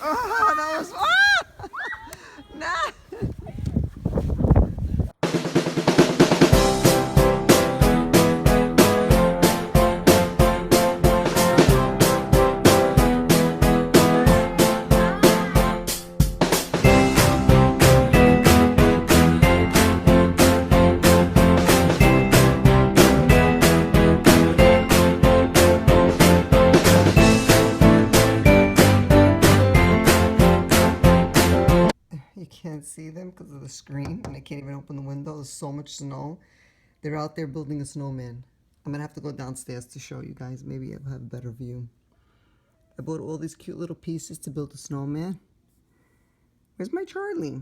Oh, that was. Oh! Nah. You can't see them because of the screen, and I can't even open the window. There's so much snow. They're out there building a snowman. I'm gonna have to go downstairs to show you guys. Maybe I'll have a better view. I bought all these cute little pieces to build a snowman. Where's my Charlie?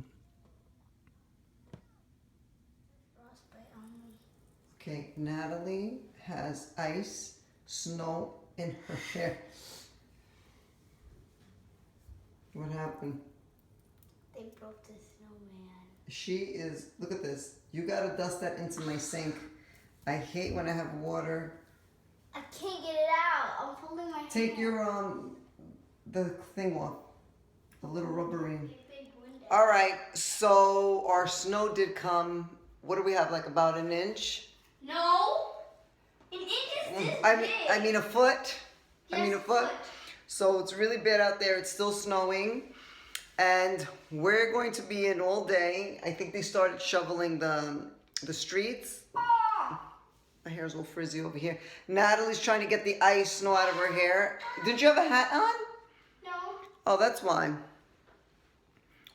Okay, Natalie has ice, snow in her hair. What happened? They broke the snowman. She is, look at this. You gotta dust that into my sink. I hate when I have water. I can't get it out. I'm holding my Take hand. your, the thing off. The little rubbery. All right, so our snow did come. What do we have, like about an inch? No. An inch is this big. I mean a foot. Yes, I mean a foot. So it's really bad out there. It's still snowing. And we're going to be in all day. I think they started shoveling the streets. My hair's all frizzy over here. Natalie's trying to get the ice snow out of her hair. Didn't you have a hat on? No. Oh, that's why.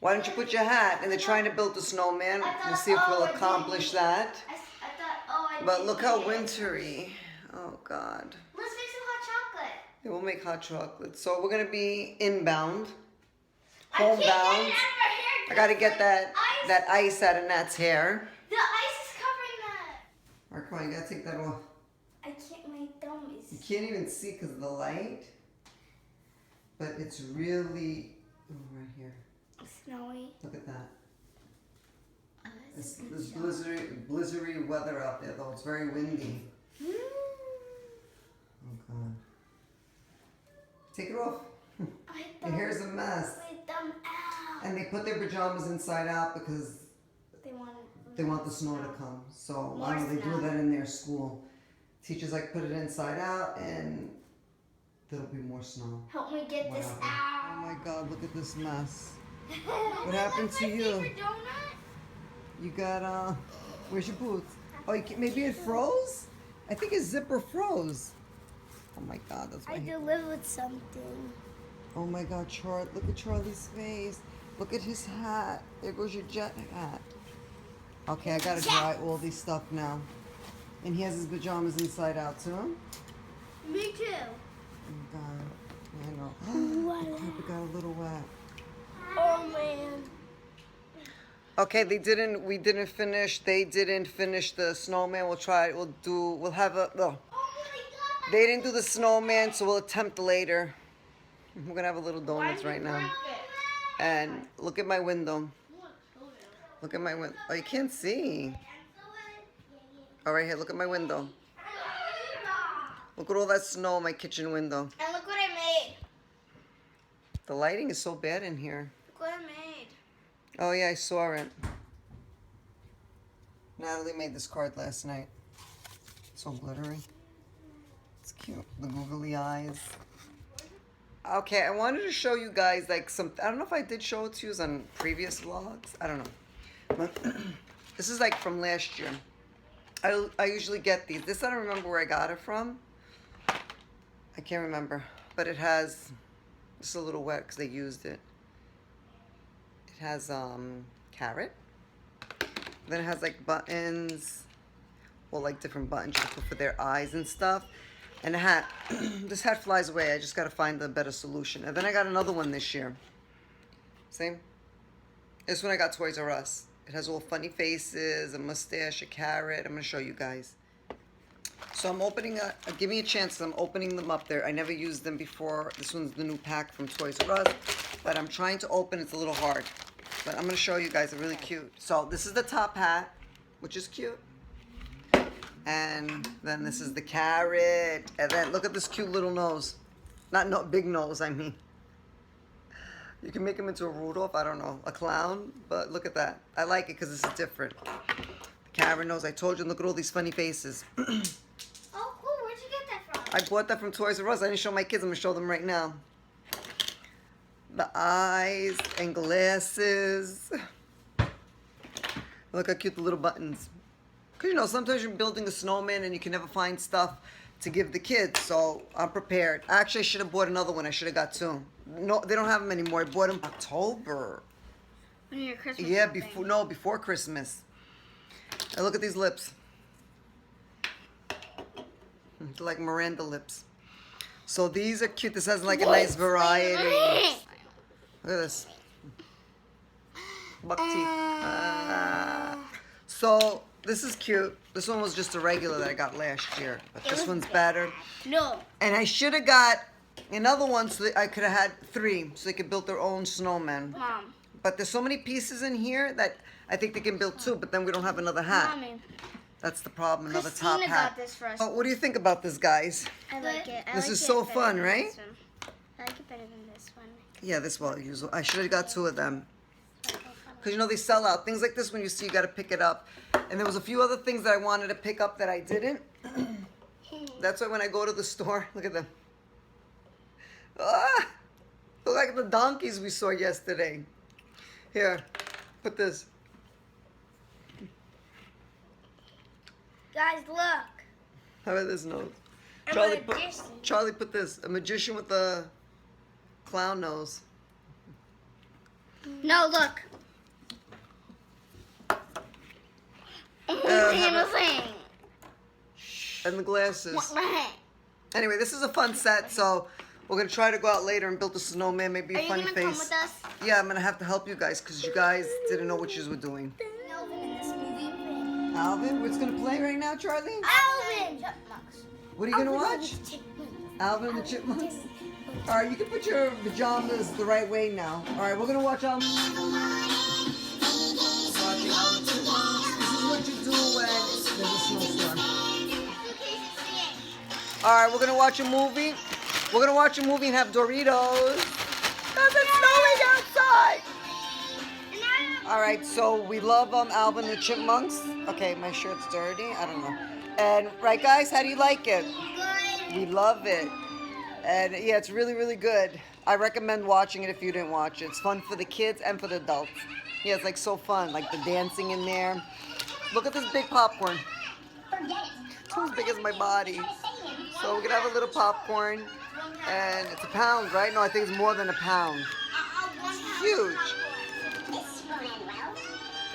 Why don't you put your hat? And they're trying to build the snowman. We'll see if we'll accomplish that. I thought, But look how wintry. Oh, God. Let's make some hot chocolate. Yeah, we'll make hot chocolate. So we're going to be inbound. I can't get it out of Homebound. her hair. I got to get that Ice. ice out of Nat's hair. The ice is covering that. All right, come on, you got to take that off. I can't, my thumb You is. can't even see because of the light. But it's really, right here. Snowy. Look at that. Oh, It's this blizzardy weather out there, though. It's very windy. Oh, God. Take it off. Your hair's a mess. My thumb out. And they put their pajamas inside out because They want the snow to come. So why More don't they do snow. that in their school? Teachers like put it inside out and there'll be more snow. Help me get this Whatever. out. Oh my God, look at this mess. What happened to you? Donut? You got, where's your boots? Oh, maybe it froze? I think his zipper froze. Oh my God, that's my I hair. delivered something. Oh my God, look at Charlie's face. Look at his hat. There goes your jet hat. Okay, I gotta dry all these stuff now. And he has his pajamas inside out too. Me too. Oh God, I know. The carpet got a little wet. Oh man. Okay, they didn't finish the snowman. We'll have a, no. Oh my God. They didn't do the snowman, so we'll attempt later. We're gonna have a little donuts right now. And look at my window. Look at my window. Oh, you can't see. All right, here, look at my window. Look at all that snow in my kitchen window. And look what I made. The lighting is so bad in here. Look what I made. Oh yeah, I saw it. Natalie made this card last night. So glittery. It's cute. The googly eyes. Okay, I wanted to show you guys like I don't know if I did show it to you on previous vlogs. I don't know. But this is like from last year. I usually get these. This I don't remember where I got it from. I can't remember. But it has, it's a little wet because they used it. It has carrot. Then it has like buttons. Well, like different buttons you can put for their eyes and stuff. And a hat. This hat flies away. I just got to find a better solution. And then I got another one this year. See? This one I got Toys R Us. It has all funny faces, a mustache, a carrot. I'm going to show you guys. So I'm opening give me a chance. I'm opening them up there. I never used them before. This one's the new pack from Toys R Us. But I'm trying to open. It's a little hard. But I'm going to show you guys. They're really cute. So this is the top hat, which is cute. And then this is the carrot. And then look at this cute little nose. Not big nose, I mean. You can make him into a Rudolph, I don't know, a clown, but look at that. I like it because this is different. The camera knows I told you, and look at all these funny faces. Oh, cool. Where'd you get that from? I bought that from Toys R Us. I didn't show my kids. I'm going to show them right now. The eyes and glasses. Look how cute the little buttons. Because, you know, sometimes you're building a snowman and you can never find stuff to give the kids. So I'm prepared. Actually, I should have bought another one. I should have got two. No, they don't have them anymore. I bought them October. When your Christmas Yeah, shopping. before Christmas. And look at these lips. They're like Miranda lips. So these are cute. This has like a nice variety. Look at this. Buck teeth. So this is cute. This one was just a regular that I got last year. But this one's better. No. And I should have got another one so that I could have had three. So they could build their own snowman. Mom. But there's so many pieces in here that I think they can build two. But then we don't have another hat. Mommy. That's the problem. Another Christina top hat. got this for us. Oh, what do you think about this, guys? I like it. This is so fun, right? I like it better than this one. Yeah, this well usual. I should have got two of them. Because, you know, they sell out. Things like this, when you see, you got to pick it up. And there was a few other things that I wanted to pick up that I didn't. That's why when I go to the store, look at them. Ah! Look like the donkeys we saw yesterday. Here, put this. Guys, look. How about this nose? A magician. Charlie put this. A magician with a clown nose. No, look. And the glasses. Anyway, this is a fun set, so we're going to try to go out later and build a snowman, maybe a funny face. Come with us? Yeah, I'm going to have to help you guys because you guys didn't know what you were doing. Alvin in this movie. Alvin, what's going to play right now, Charlie? Alvin! What are you going to watch? Alvin and the Chipmunks? All right, you can put your pajamas the right way now. All right, we're going to watch Alvin. Watching Alvin. This is what you do when there's a snowstorm. All right, we're going to watch a movie. We're going to watch a movie and have Doritos. Because it's snowing outside. All right, so we love Alvin and the Chipmunks. Okay, my shirt's dirty. I don't know. And, right, guys, how do you like it? We love it. And, yeah, it's really, really good. I recommend watching it if you didn't watch it. It's fun for the kids and for the adults. Yeah, it's, like, so fun. Like, the dancing in there. Look at this big popcorn. It's as big as my body. So we're going to have a little popcorn. And it's £1, right? No, I think it's more than £1. It's huge.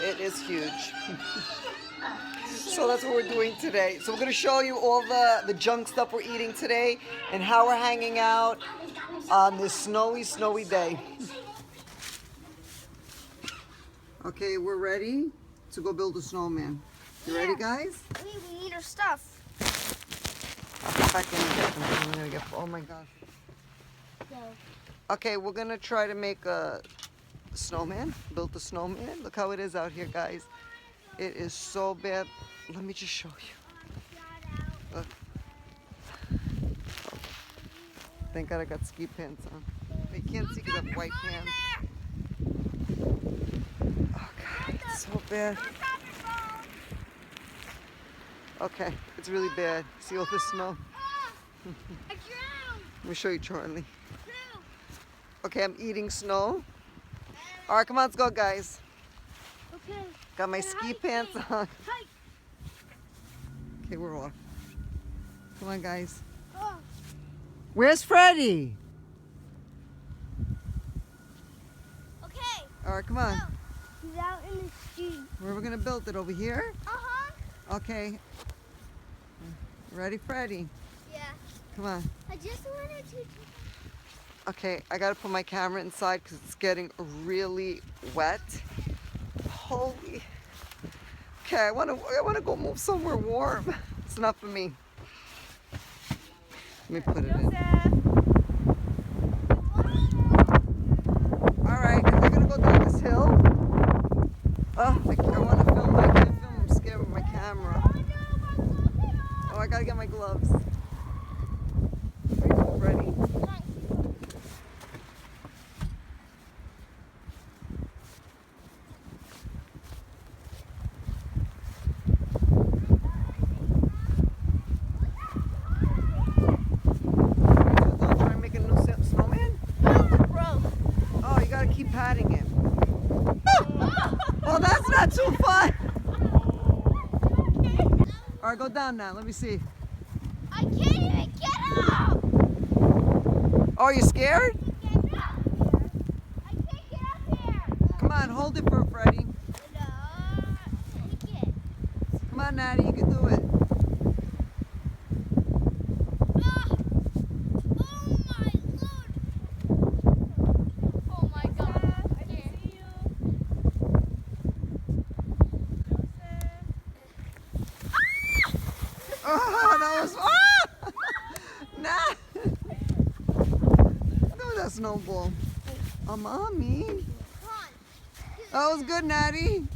It is huge. So that's what we're doing today. So we're going to show you all the junk stuff we're eating today and how we're hanging out on this snowy, snowy day. Okay, we're ready to go build a snowman. You ready, guys? We need our stuff. I'll get back in and get them. I'm gonna get, oh my gosh. No. Okay, we're going to try to make a snowman. Build a snowman. Look how it is out here, guys. It is so bad. Let me just show you. Look. Thank God I got ski pants on. You can't see because I have white pants. Oh God, it's so bad. Okay, it's really bad. See all the snow? I drowned. Let me show you, Charlie. Okay, I'm eating snow. All right, come on, let's go, guys. Okay. Got my ski pants on. Okay, we're off. Come on, guys. Oh. Where's Freddie? Okay. All right, come on. He's out in the street. Where are we gonna build it? Over here? Uh-huh. Okay. Ready, Freddie? Yeah. Come on. I just wanted to. Okay, I gotta put my camera inside because it's getting really wet. Holy. Okay, I wanna go move somewhere warm. It's not for me. Let me put it in. All right, I'm gonna go down this hill. Oh, I wanna film. I can't film. I'm scared with my camera. Oh, I gotta get my gloves. Ready? Go down now. Let me see. I can't even get up. Oh, you scared? I can't get up here. I can't get up here. Come on, hold it for Freddie. No, take it. Come on, Natty, you can do it. Ah. Oh my lord. Oh my god. I didn't see you. Oh, that was. Ah! Nah. No, that snowball. Oh, mommy. Come on. That was good, Natty.